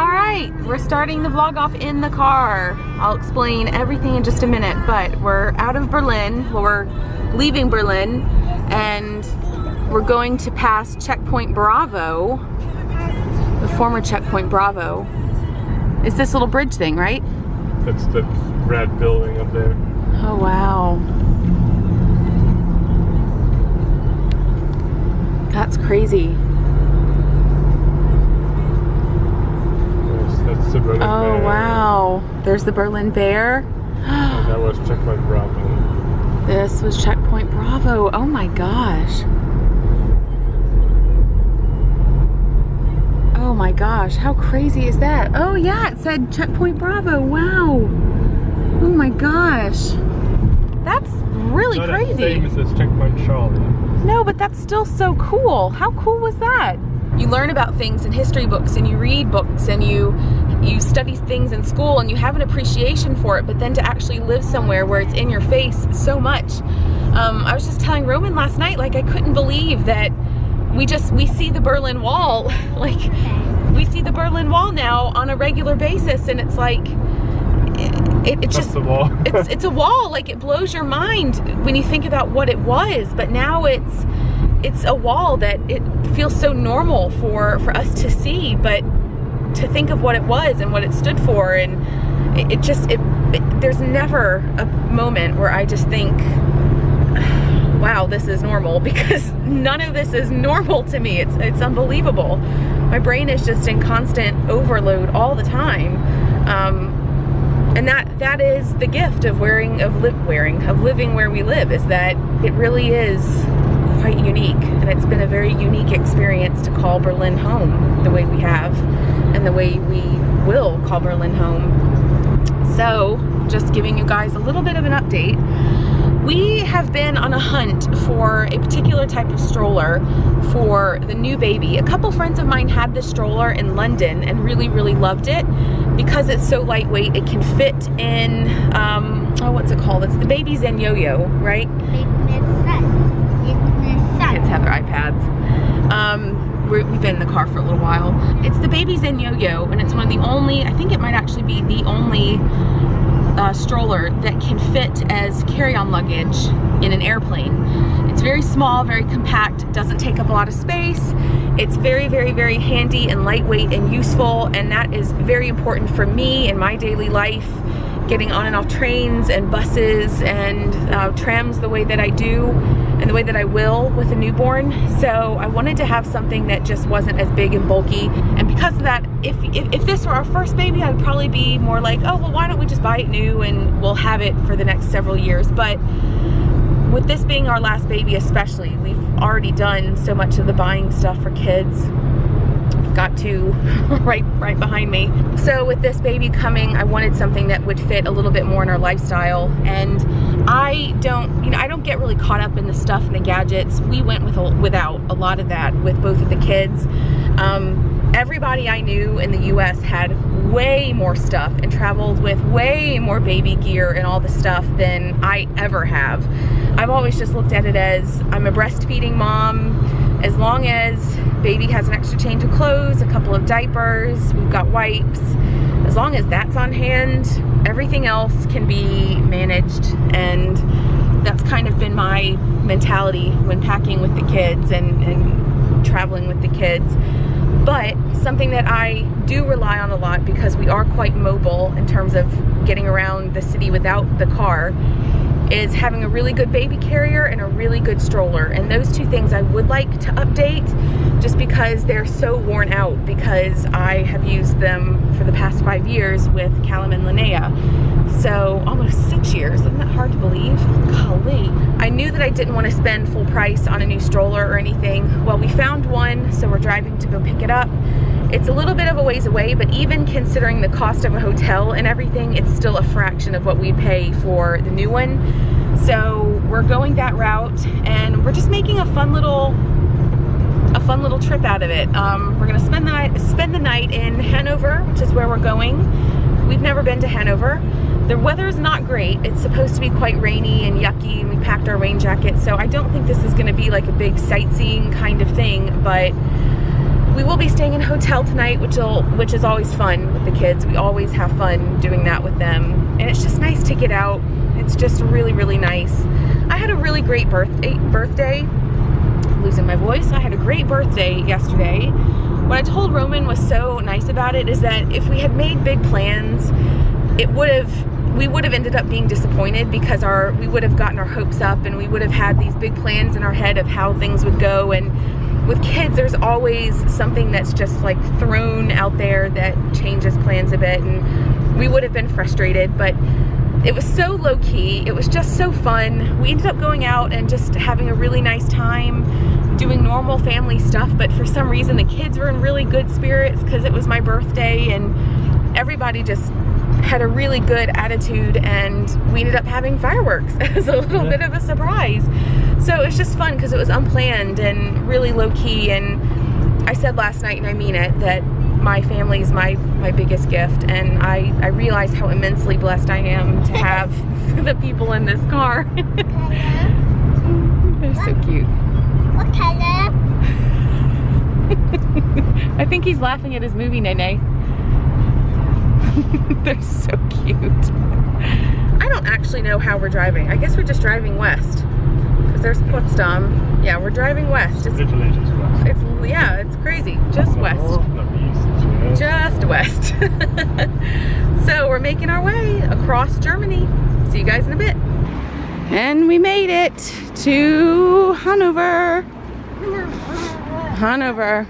Alright, we're starting the vlog off in the car. I'll explain everything in just a minute, but we're out of Berlin. Well, we're leaving Berlin and we're going to pass Checkpoint Bravo, the former Checkpoint Bravo. It's this little bridge thing, right? That's the red building up there. Oh, wow. That's crazy. That's the Berlin Bear. Oh, wow. There's the Berlin Bear. And that was Checkpoint Bravo. This was Checkpoint Bravo. Oh my gosh. Oh my gosh, how crazy is that? Oh yeah, it said Checkpoint Bravo. Wow. Oh my gosh. That's really Not crazy. as famous as Checkpoint Charlie. No, but that's still so cool. How cool was that? You learn about things in history books and you read books and you study things in school and you have an appreciation for it, but then to actually live somewhere where it's in your face so much. I was just telling Roman last night, like, I couldn't believe that we see the Berlin Wall, like we see the Berlin Wall now on a regular basis, and it's like it's just a wall. it's a wall. Like, it blows your mind when you think about what it was, but now it's a wall that it feels so normal for us to see, but to think of what it was and what it stood for, and there's never a moment where I just think, wow, this is normal, because none of this is normal to me. It's unbelievable. My brain is just in constant overload all the time, and that is the gift of living where we live, is that it really is quite unique, and it's been a very unique experience to call Berlin home the way we have, and the way we will call Berlin home. So, just giving you guys a little bit of an update. We have been on a hunt for a particular type of stroller for the new baby. A couple friends of mine had this stroller in London and really, really loved it because it's so lightweight. It can fit in, what's it called? It's the Baby Zen Yo-Yo, right? Kids have their iPads. We've been in the car for a little while. It's the Baby Zen Yo-Yo, and it's one of the only, I think it might actually be the only stroller that can fit as carry-on luggage in an airplane. It's very small, very compact, doesn't take up a lot of space. It's very, very, very handy and lightweight and useful, and that is very important for me in my daily life, getting on and off trains and buses and trams the way that I do and the way that I will with a newborn. So I wanted to have something that just wasn't as big and bulky, and because of that, if this were our first baby, I'd probably be more like, oh, well, why don't we just buy it new and we'll have it for the next several years. But with this being our last baby especially, we've already done so much of the buying stuff for kids. I've got two right behind me. So with this baby coming, I wanted something that would fit a little bit more in our lifestyle, and I don't get really caught up in the stuff and the gadgets. We went without a lot of that with both of the kids. Everybody I knew in the US had way more stuff and traveled with way more baby gear and all the stuff than I ever have. I've always just looked at it as, I'm a breastfeeding mom. As long as baby has an extra change of clothes, a couple of diapers, we've got wipes, as long as that's on hand, everything else can be managed. And that's kind of been my mentality when packing with the kids and traveling with the kids. But something that I do rely on a lot, because we are quite mobile in terms of getting around the city without the car, is having a really good baby carrier and a really good stroller. And those two things I would like to update, just because they're so worn out, because I have used them for the past 5 years with Callum and Linnea. So almost 6 years, isn't that hard to believe? Golly. I knew that I didn't want to spend full price on a new stroller or anything. Well, we found one, so we're driving to go pick it up. It's a little bit of a ways away, but even considering the cost of a hotel and everything, it's still a fraction of what we pay for the new one. So we're going that route, and we're just making a fun little trip out of it. We're gonna spend the night in Hanover, which is where we're going. We've never been to Hanover. The weather's not great. It's supposed to be quite rainy and yucky, and we packed our rain jacket, so I don't think this is gonna be like a big sightseeing kind of thing, but We will be staying in a hotel tonight, which is always fun with the kids. We always have fun doing that with them. And it's just nice to get out. It's just really, really nice. I had a really great birthday. Losing my voice. I had a great birthday yesterday. What I told Roman was so nice about it is that if we had made big plans, we would have ended up being disappointed because we would have gotten our hopes up and we would have had these big plans in our head of how things would go. And with kids, there's always something that's just like thrown out there that changes plans a bit, and we would have been frustrated. But it was so low-key. It was just so fun. We ended up going out and just having a really nice time doing normal family stuff, but for some reason the kids were in really good spirits because it was my birthday, and everybody just had a really good attitude, and we ended up having fireworks as a little bit of a surprise. So it's just fun because it was unplanned and really low-key. And I said last night, and I mean it, that my family is my biggest gift, and I realize how immensely blessed I am to have the people in this car. They're so cute. What color? I think he's laughing at his movie, Nene. They're so cute. I don't actually know how we're driving. I guess we're just driving west. Because there's Potsdam. Yeah, we're driving west. It's Literally just west. yeah, it's crazy. Just west. Just west. So we're making our way across Germany. See you guys in a bit. And we made it to Hanover. Hanover.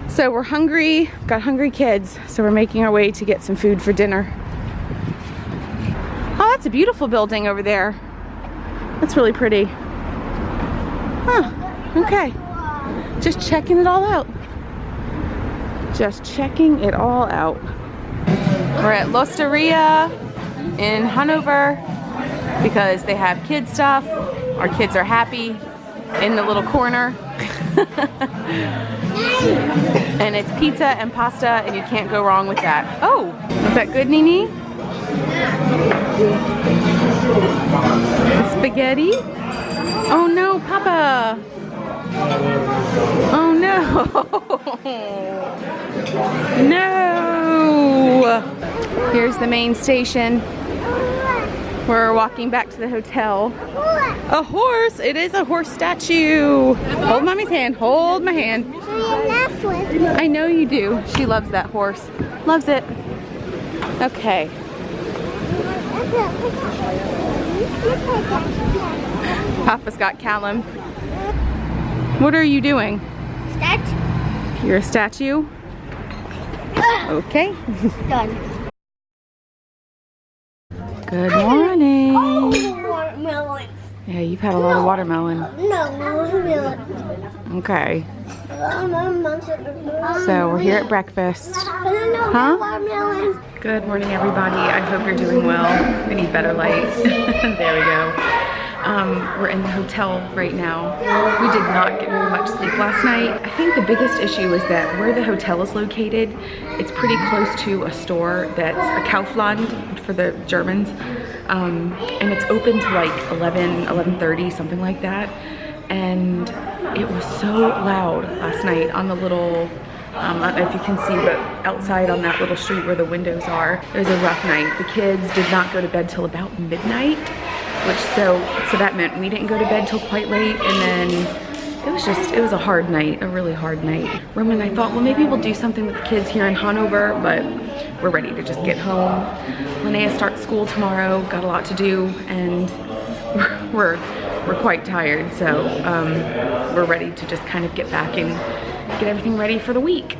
So we're hungry, got hungry kids, so we're making our way to get some food for dinner. Oh, that's a beautiful building over there. That's really pretty. Huh, okay. Just checking it all out. Just checking it all out. We're at L'Osteria in Hanover because they have kid stuff. Our kids are happy in the little corner. And it's pizza and pasta, and you can't go wrong with that. Oh, is that good, Nini? Spaghetti? Oh no, Papa! Oh no! No! Here's the main station. We're walking back to the hotel. A horse! It is a horse statue! Hold Mommy's hand. Hold my hand. I know you do. She loves that horse. Loves it. Okay. Papa's got Callum. What are you doing? Statue. You're a statue? Okay. Done. Good morning. Oh, watermelon. Yeah, you've had a lot of watermelon. No, watermelon. Okay. So we're here at breakfast. Huh? Watermelon. Good morning, everybody. I hope you're doing well. We need better light. There we go. We're in the hotel right now. We did not get very much sleep last night. I think the biggest issue is that where the hotel is located, it's pretty close to a store that's a Kaufland for the Germans. And it's open to like 11:30, something like that. And it was so loud last night on the little, I don't know if you can see, but outside on that little street where the windows are, it was a rough night. The kids did not go to bed till about midnight, which so that meant we didn't go to bed till quite late, and then it was a hard night, a really hard night. Roman and I thought, well, maybe we'll do something with the kids here in Hanover, but we're ready to just get home. Linnea starts school tomorrow, got a lot to do, and we're quite tired, so we're ready to just kind of get back and get everything ready for the week.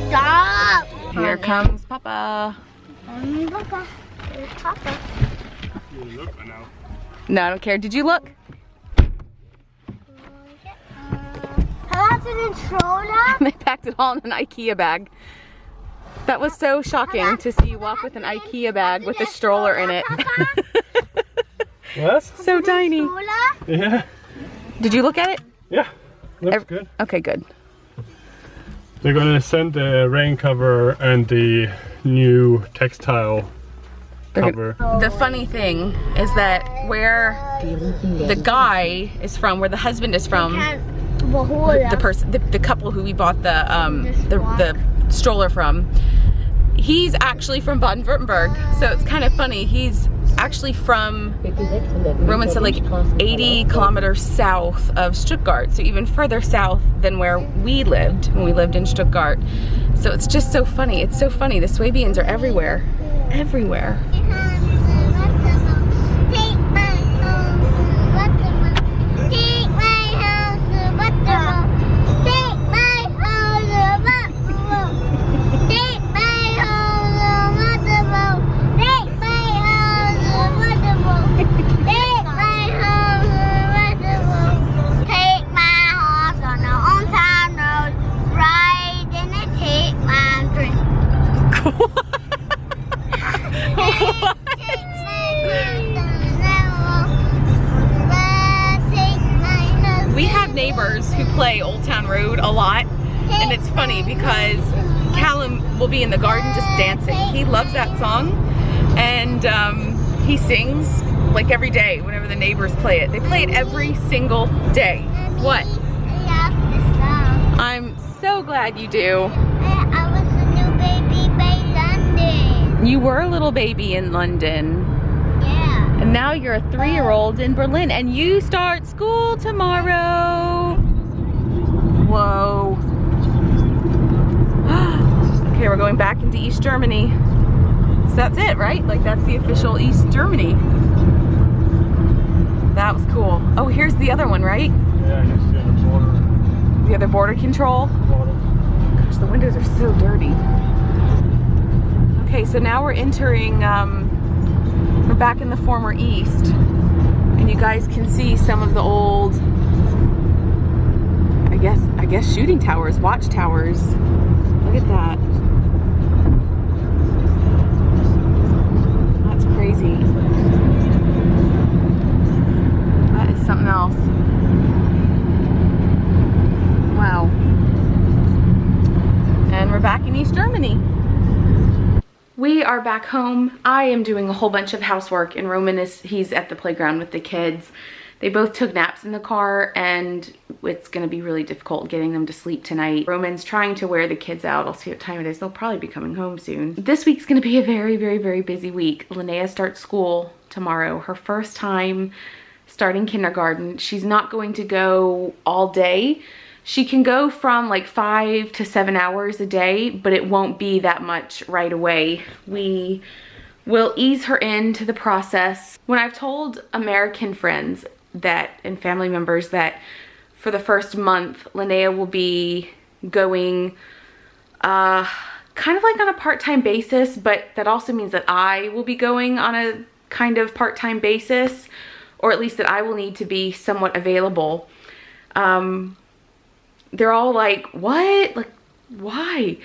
Stop. Here comes Papa. Papa. Papa. You look now. No, I don't care. Did you look? How about the stroller? They packed it all in an IKEA bag. That was so shocking to see you walk with an IKEA bag with a stroller in it. What? So tiny. Yeah. Did you look at it? Yeah. Looks good. Okay, good. They're gonna send the rain cover and the new textile cover. The funny thing is that where the guy is from, where the husband is from, the couple who we bought the stroller from, he's actually from Baden-Württemberg. So it's kind of funny. He's actually from, Roman said, like 80 kilometers south of Stuttgart. So even further south than where we lived when we lived in Stuttgart. So it's just so funny. It's so funny. The Swabians are everywhere. Everywhere. We have neighbors who play Old Town Road a lot, and it's funny because Callum will be in the garden just dancing. He loves that song, and he sings like every day whenever the neighbors play it. They play it every single day. What? I'm so glad you do. I was a new baby by London. You were a little baby in London. Yeah. And now you're a 3-year-old in Berlin, and you start school tomorrow. Whoa. Okay, we're going back into East Germany. So that's it, right? Like that's the official East Germany. That was cool. Oh, here's the other one, right? Yeah, I can see the border. The other border control. Gosh, the windows are so dirty. Okay, so now we're entering, we're back in the former East. And you guys can see some of the old, I guess shooting towers, watchtowers. Look at that. That's crazy. That is something else. Wow. And we're back in East Germany. We are back home. I am doing a whole bunch of housework, and Roman he's at the playground with the kids. They both took naps in the car, and it's gonna be really difficult getting them to sleep tonight. Roman's trying to wear the kids out. I'll see what time it is. They'll probably be coming home soon. This week's gonna be a very, very, very busy week. Linnea starts school tomorrow. Her first time starting kindergarten. She's not going to go all day. She can go from like 5 to 7 hours a day, but it won't be that much right away. We will ease her into the process. When I've told American friends that and family members that for the first month, Linnea will be going kind of like on a part-time basis, but that also means that I will be going on a kind of part-time basis, or at least that I will need to be somewhat available. They're all like, what? Like, why?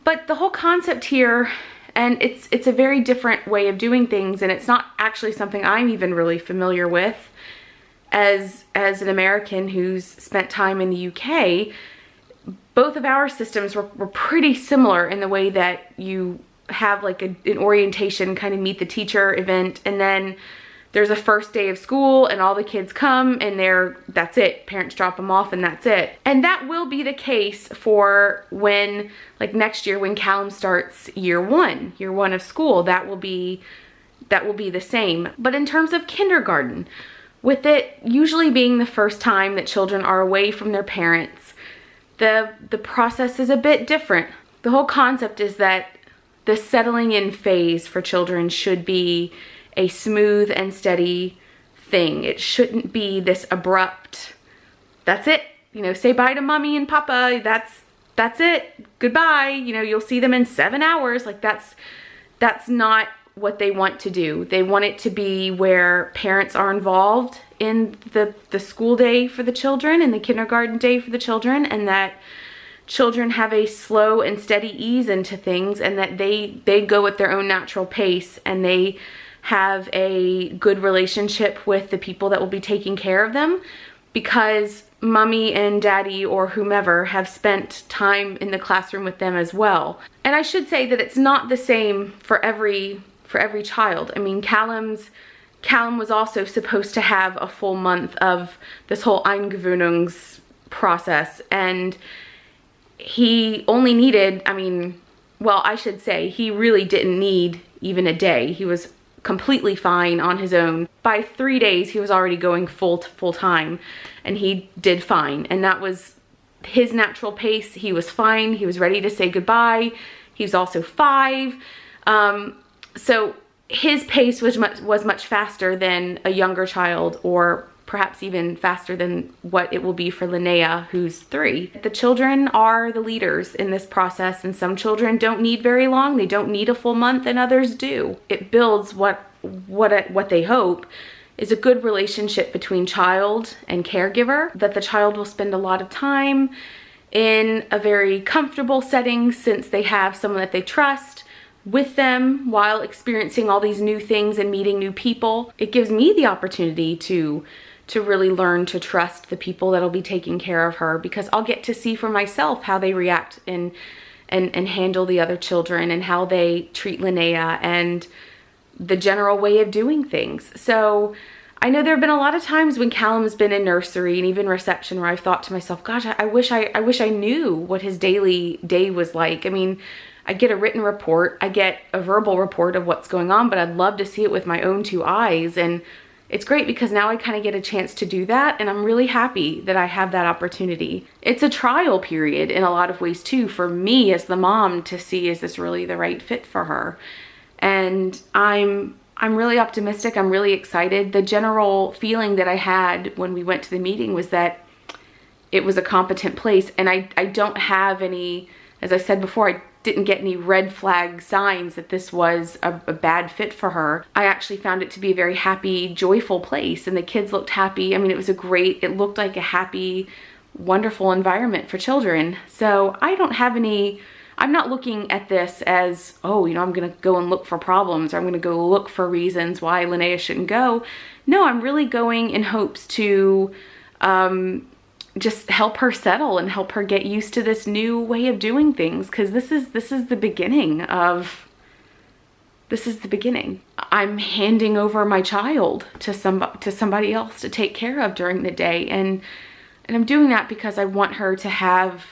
But the whole concept here, and it's a very different way of doing things, and it's not actually something I'm even really familiar with as an American who's spent time in the UK. Both of our systems were pretty similar in the way that you have like an orientation, kind of meet the teacher event, and then there's a first day of school and all the kids come and that's it. Parents drop them off and that's it. And that will be the case for when, like next year when Callum starts year one of school, that will be the same. But in terms of kindergarten, with it usually being the first time that children are away from their parents, the process is a bit different. The whole concept is that the settling in phase for children should be a smooth and steady thing. It shouldn't be this abrupt, that's it, you know, say bye to mommy and papa, that's it, goodbye, you know, you'll see them in 7 hours. Like that's not what they want to do. They want it to be where parents are involved in the school day for the children and the kindergarten day for the children, and that children have a slow and steady ease into things, and that they go at their own natural pace, and they have a good relationship with the people that will be taking care of them, because mommy and daddy or whomever have spent time in the classroom with them as well. And I should say that it's not the same for every for every child. I mean, Callum was also supposed to have a full month of this whole Eingewöhnungs process, and he only needed, I mean, well, I should say he really didn't need even a day. He was completely fine on his own. By 3 days, he was already going full time, and he did fine. And that was his natural pace. He was fine. He was ready to say goodbye. He was also 5. So his pace was much faster than a younger child, or perhaps even faster than what it will be for Linnea, who's 3. The children are the leaders in this process, and some children don't need very long. They don't need a full month, and others do. It builds what they hope is a good relationship between child and caregiver, that the child will spend a lot of time in a very comfortable setting since they have someone that they trust with them while experiencing all these new things and meeting new people. It gives me the opportunity to really learn to trust the people that'll be taking care of her, because I'll get to see for myself how they react and handle the other children, and how they treat Linnea, and the general way of doing things. So I know there have been a lot of times when Callum's been in nursery and even reception where I've thought to myself, gosh, I wish I knew what his daily day was like. I mean, I get a written report, I get a verbal report of what's going on, but I'd love to see it with my own 2 eyes. And it's great because now I kind of get a chance to do that, and I'm really happy that I have that opportunity. It's a trial period in a lot of ways too, for me as the mom, to see, is this really the right fit for her? And I'm really optimistic. I'm really excited. The general feeling that I had when we went to the meeting was that it was a competent place, and I don't have any, as I said before, I didn't get any red flag signs that this was a bad fit for her. I actually found it to be a very happy, joyful place, and the kids looked happy. I mean, it looked like a happy, wonderful environment for children. So I don't have any, I'm not looking at this as, oh, you know, I'm gonna go and look for problems, or I'm gonna go look for reasons why Linnea shouldn't go. No, I'm really going in hopes to just help her settle and help her get used to this new way of doing things, because this is the beginning. I'm handing over my child to somebody else to take care of during the day, and I'm doing that because I want her to have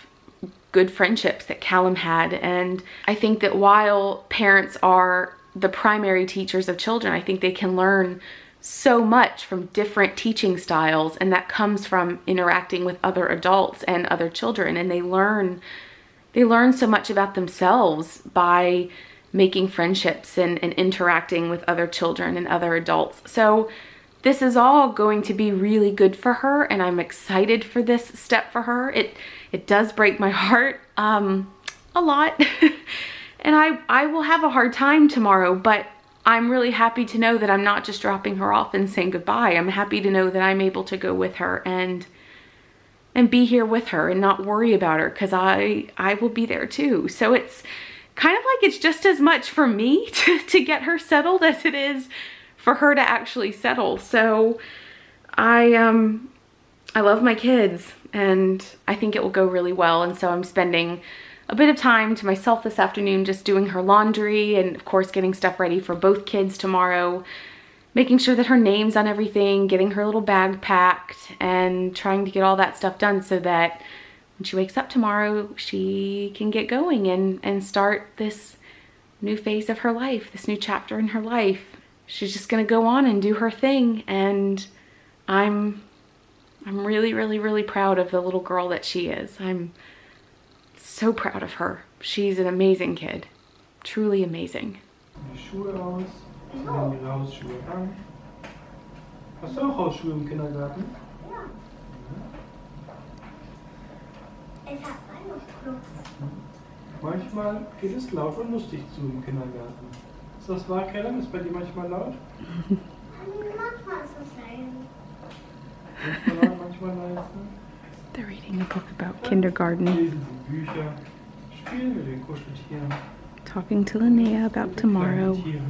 good friendships that Callum had. And I think that while parents are the primary teachers of children, I think they can learn so much from different teaching styles, and that comes from interacting with other adults and other children, and they learn so much about themselves by making friendships and interacting with other children and other adults. So this is all going to be really good for her, and I'm excited for this step for her. It does break my heart a lot and I will have a hard time tomorrow, but I'm really happy to know that I'm not just dropping her off and saying goodbye. I'm happy to know that I'm able to go with her and be here with her and not worry about her, because I will be there too. So it's kind of like it's just as much for me to get her settled as it is for her to actually settle. So I love my kids, and I think it will go really well. And so I'm spending a bit of time to myself this afternoon just doing her laundry, and of course getting stuff ready for both kids tomorrow, making sure that her name's on everything, getting her little bag packed, and trying to get all that stuff done so that when she wakes up tomorrow, she can get going and start this new phase of her life, this new chapter in her life. She's just gonna go on and do her thing, and I'm really, really, really proud of the little girl that she is. I'm so proud of her. She's an amazing kid. Truly amazing. Die Schuhe aus, dann die Hausschuhe an. Hast du auch Hausschuhe im Kindergarten? Ja. Ich hab Weihnachtsklubs. Manchmal geht es laut und lustig zu im Kindergarten. Ist das wahr, Kellen? Ist bei dir manchmal laut? Manchmal ist es leise. Manchmal laut, manchmal leise. They're reading a book about kindergarten. Lesen Sie Bücher, spielen mit den Kuscheltieren. Talking to Linnea about tomorrow. Kleine Tiere.